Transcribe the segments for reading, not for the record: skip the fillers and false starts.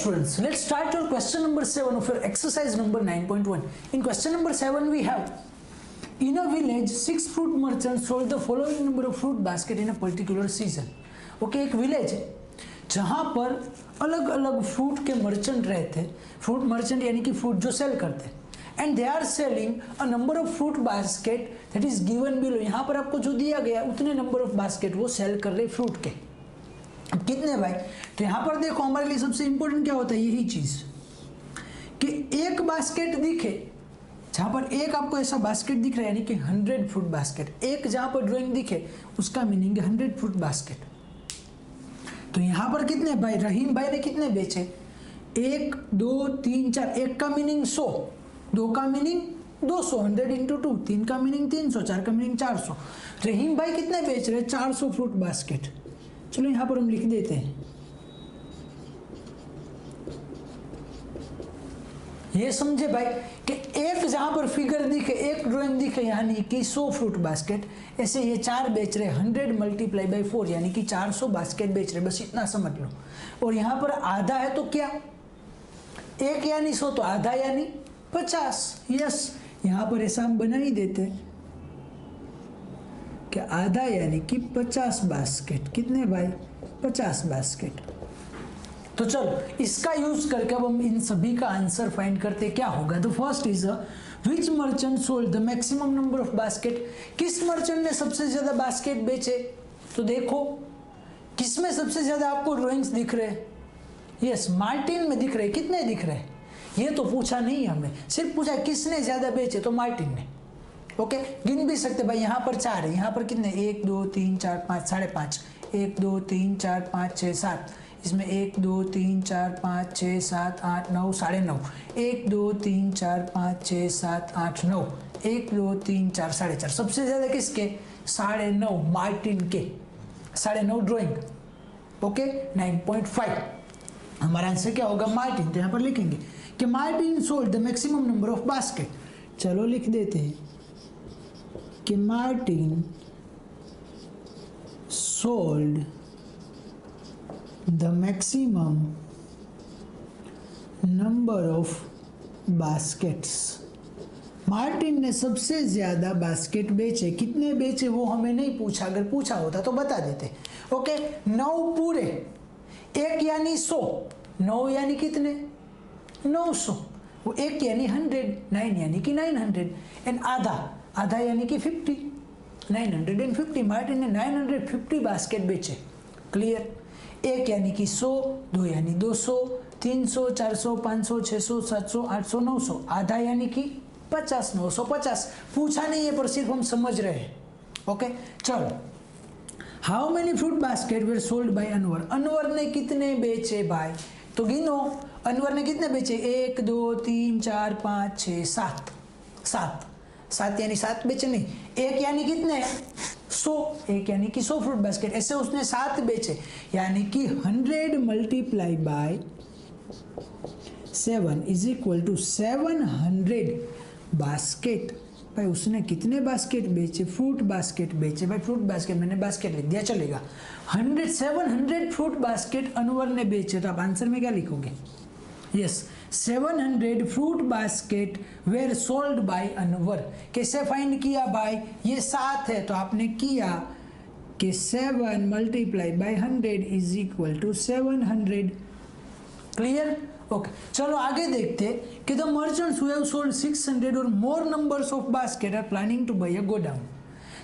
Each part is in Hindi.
students, let's start your question number 7 of your exercise number 9.1. In question number 7 we have, in a village 6 fruit merchants sold the following number of fruit basket in a particular season. Okay, एक विलेज है जहाँ पर अलग अलग फ्रूट के मर्चेंट रहते हैं, फ्रूट मर्चेंट यानी कि फ्रूट जो सेल करते हैं, and they are selling a number of fruit basket that is given below. यहाँ पर आपको जो दिया गया उतने नंबर ऑफ बास्केट वो सेल कर रहे फ्रूट के. अब कितने भाई, तो यहाँ पर देखो हमारे लिए सबसे इंपॉर्टेंट क्या होता है, यही चीज कि एक बास्केट दिखे, जहाँ पर एक आपको ऐसा बास्केट दिख रहा है यानी कि 100 फ्रूट बास्केट. एक जहाँ पर ड्राइंग दिखे उसका मीनिंग है 100 फ्रूट बास्केट. तो यहाँ पर कितने भाई, रहीम भाई ने कितने बेचे, 1 2 3 4. एक का मीनिंग 100, 2 का मीनिंग 200, 100 इंटू 2, 3 का मीनिंग 300, 4 का मीनिंग 400. रहीम भाई कितने बेच रहे, 400 फ्रूट बास्केट. चलो यहाँ पर हम लिख देते हैं, ये समझे भाई कि एक जहां पर फिगर दिखे, एक ड्राइंग दिखे यानी कि 100 फ्रूट बास्केट, ऐसे ये 4 बेच रहे, 100 मल्टीप्लाई बाई 4 यानी कि 400 बास्केट बेच रहे. बस इतना समझ लो. और यहाँ पर आधा है तो क्या, एक यानी 100 तो आधा यानी 50. यस, यहाँ पर ऐसा हम बना ही देते हैं कि आधा यानी कि 50 बास्केट. कितने भाई, 50 बास्केट. तो चलो इसका यूज करके अब हम इन सभी का आंसर फाइंड करते. क्या होगा, the first is which merchant sold the maximum number of basket. किस मर्चेंट ने सबसे ज्यादा बास्केट बेचे. तो देखो किसमें सबसे ज्यादा आपको ड्राइंग्स दिख रहे हैं. यस, मार्टिन में दिख रहे. कितने दिख रहे, ये तो पूछा नहीं हमने, सिर्फ पूछा किसने ज्यादा बेचे, तो मार्टिन ने. ओके, गिन भी सकते भाई, यहाँ पर 4 है, यहाँ पर कितने, 1 2 3 4 5 5.5, 1 2 3 4 5 6 7, इसमें 1 2 3 4 5 6 7 8 9 9.5, 1 2 3 4 5 6 7 8 9, 1 2 3 4 4.5. सबसे ज्यादा किसके, 9.5 मार्टिन के, 9.5 ड्राइंग. ओके, 9.5 हमारा आंसर क्या होगा, मार्टिन. तो यहाँ पर लिखेंगे कि Martin sold the maximum number of basket. चलो लिख देते हैं कि Martin sold the maximum number of baskets. Martin ने सबसे ज्यादा बास्केट बेचे. कितने बेचे वो हमें नहीं पूछा, अगर पूछा होता तो बता देते. ओके, 9 पूरे, 1 यानी 100, 9 यानी कितने, 900, वो 1 यानी 100, 9 यानी कि 900, एंड आधा यानी कि 50, 950. मार्टिन ने 950 बास्केट बेचे. क्लियर. 1 यानी कि 100, 2 यानी 200, 300, 400, 500, 600, 700, 800, 900. आधा यानी कि 50, 950. पूछा नहीं है पर सिर्फ हम समझ रहे हैं. ओके, चलो. How many fruit basket were sold by Anwar. Anwar ने कितने बेचे भाई, तो गिनो. अनवर ने कितने बेचे, 1 2 3 4 5 6 7. 7 यानी 7 बेचे नहीं. 1 यानी कितने, 100, 1 यानी कि 100 फ्रूट बास्केट. ऐसे उसने 7 बेचे यानी कि 100 multiply by 7 is equal to 700 basket. भाई उसने कितने बास्केट बेचे, फ्रूट बास्केट बेचे. भाई फ्रूट बास्केट, मैंने बास्केट लिख दिया चलेगा. 700 फ्रूट बास्केट अनवर ने बेचे. तो आप आंसर में क्या लिखोगे, yes, 700 fruit basket were sold by Anwar. कैसे फाइंड किया भाई, ये 7 है तो आपने किया कि 7 multiply by 100 is equal to 700. Clear. Okay, चलो आगे देखते हैं कि the merchants who have sold 600 और more numbers of basket are planning to buy a godown.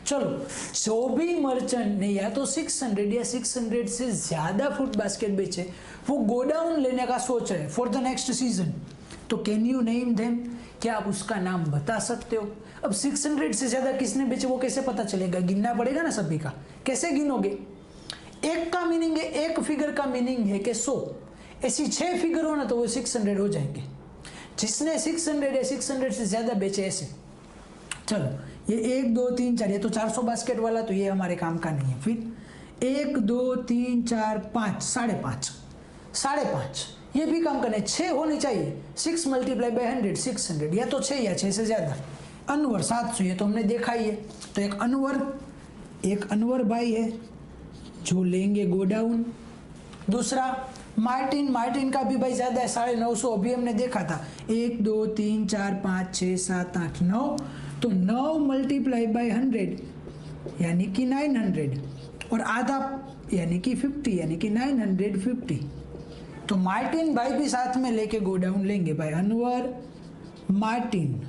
चलो, जो भी मर्चेंट ने या तो 600 या 600 से ज्यादा फ्रूट बास्केट बेचे, वो गोडाउन लेने का सोच रहे फॉर द नेक्स्ट सीजन. तो कैन यू नेम देम, क्या आप उसका नाम बता सकते हो. अब 600 से ज्यादा किसने बेचे वो कैसे पता चलेगा, गिनना पड़ेगा ना सभी का. कैसे गिनोगे, एक का मीनिंग है, एक फिगर का मीनिंग है कि 100. ऐसी 6 फिगर हो ना तो वो 600 हो जाएंगे. जिसने 600 या 600 से ज्यादा बेचे ऐसे. चलो, ये 1 2 3 4, ये तो 400 बास्केट वाला, तो ये हमारे काम का नहीं है. फिर 1 2 3 4 5, 5.5, ये भी काम करना है. 6 होनी चाहिए. 6 मल्टीप्लाई बाय 100, 600, या तो 6 या 6 से ज्यादा. अनवर 700, ये तो हमने देखा ही है. तो एक अनवर भाई है जो लेंगे गोडाउन. दूसरा मार्टिन का भी भाई ज़्यादा है, 950, अभी हमने देखा था 1 2 3 4 5 6 7 8 9, तो 9 मल्टीप्लाई बाई 100 यानी कि 900, और आधा यानी कि 50, यानी कि 950। तो मार्टिन भाई भी साथ में लेके गो डाउन लेंगे भाई, अनवर, मार्टिन।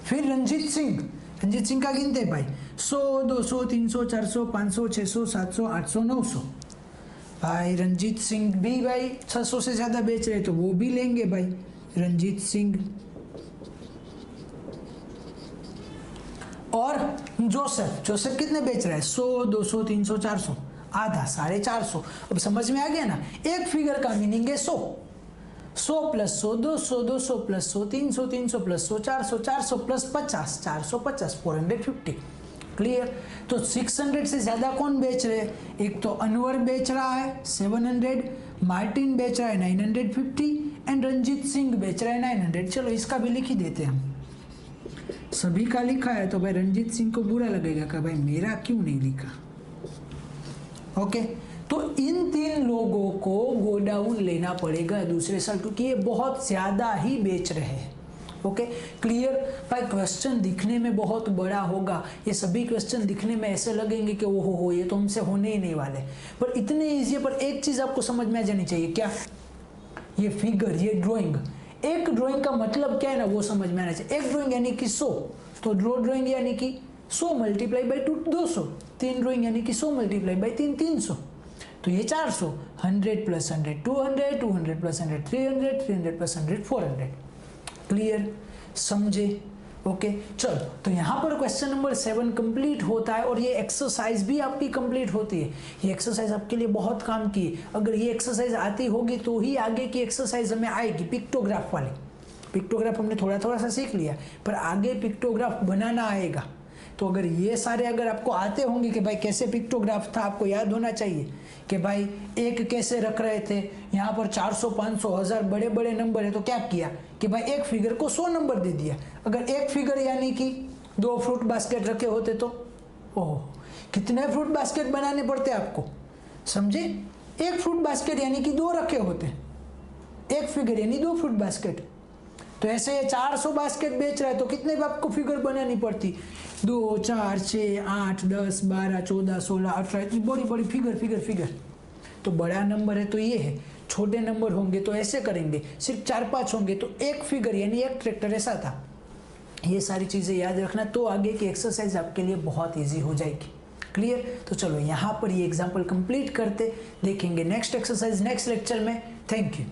फिर रंजीत सिंह का गिनते हैं भाई, 100 200 300 400 500 600 700 800 900। भाई रंजीत सिंह भी भाई 600 से ज़्यादा बेच रहे, तो वो भी लेंगे भाई रंजीत सिंह। और जोसेफ कितने बेच रहा है, 100 200 300 400, आधा 450। अब समझ में आ गया ना, एक फिगर का मीनिंग है 100 plus 100 200 plus 100 300 plus 100 400 plus 50 450 450। Clear. तो 600 से ज़्यादा कौन बेच रहे हैं, एक तो अनवर बेच रहा है 700, मार्टिन बेच रहा है 950 एंड रंजीत सिंह बेच रहा है 900। चलो इसका भी लिख ही देते हैं हम, सभी का लिखा है तो भाई रंजीत सिंह को बुरा लगेगा कि भाई मेरा क्यों नहीं लिखा। ओके, तो इन 3 लोगों को गो डाउन लेना पड़ेगा दूसरे साल, क्योंकि ये बहुत ज़्यादा ही बेच रहे हैं। Okay, clear. भाई क्वेश्चन दिखने में बहुत बड़ा होगा, ये सभी क्वेश्चन दिखने में ऐसे लगेंगे कि वो हो ये तो हमसे होने ही नहीं वाले, पर इतने ईजी है। पर एक चीज़ आपको समझ में आ जानी चाहिए, क्या, ये फिगर, ये ड्राइंग, एक ड्राइंग का मतलब क्या है ना वो समझ में आना चाहिए। एक ड्राइंग यानी कि 100, तो दो ड्राइंग यानी कि 100 मल्टीप्लाई बाई 2 200, 3 ड्राइंग यानी कि 100 मल्टीप्लाई बाई 3 300, तो ये 400, 100 प्लस 100 200, 200 प्लस 100 300, 300 प्लस 100 400। क्लियर, समझे। ओके, चलो तो यहाँ पर क्वेश्चन नंबर 7 कंप्लीट होता है, और ये एक्सरसाइज भी आपकी कंप्लीट होती है। ये एक्सरसाइज आपके लिए बहुत काम की है, अगर ये एक्सरसाइज आती होगी तो ही आगे की एक्सरसाइज हमें आएगी। पिक्टोग्राफ वाली, पिक्टोग्राफ हमने थोड़ा सा सीख लिया, पर आगे पिक्टोग्राफ बनाना आएगा। तो अगर ये सारे अगर आपको आते होंगे कि भाई कैसे पिक्टोग्राफ था, आपको याद होना चाहिए कि भाई एक कैसे रख रहे थे, यहाँ पर 400 500 1000 बड़े बड़े नंबर है, तो क्या किया कि भाई एक फिगर को 100 नंबर दे दिया। अगर एक फिगर यानी कि 2 फ्रूट बास्केट रखे होते तो ओह कितने फ्रूट बास्केट बनाने पड़ते आपको, समझे। एक फ्रूट बास्केट यानी कि 2 रखे होते, एक फिगर यानी 2 फ्रूट बास्केट। तो ऐसे ये 400 बास्केट बेच रहा है तो कितने आपको फिगर बनानी पड़ती, 2 4 6 8 10 12 14 16 18, इतनी बड़ी बड़ी फिगर। तो बड़ा नंबर है तो ये है, छोटे नंबर होंगे तो ऐसे करेंगे, सिर्फ 4-5 होंगे तो एक फिगर यानी एक ट्रैक्टर, ऐसा था। ये सारी चीज़ें याद रखना, तो आगे की एक्सरसाइज आपके लिए बहुत ईजी हो जाएगी। क्लियर। तो चलो यहाँ पर ये एग्जाम्पल कंप्लीट करते, देखेंगे नेक्स्ट एक्सरसाइज नेक्स्ट लेक्चर में। Thank you.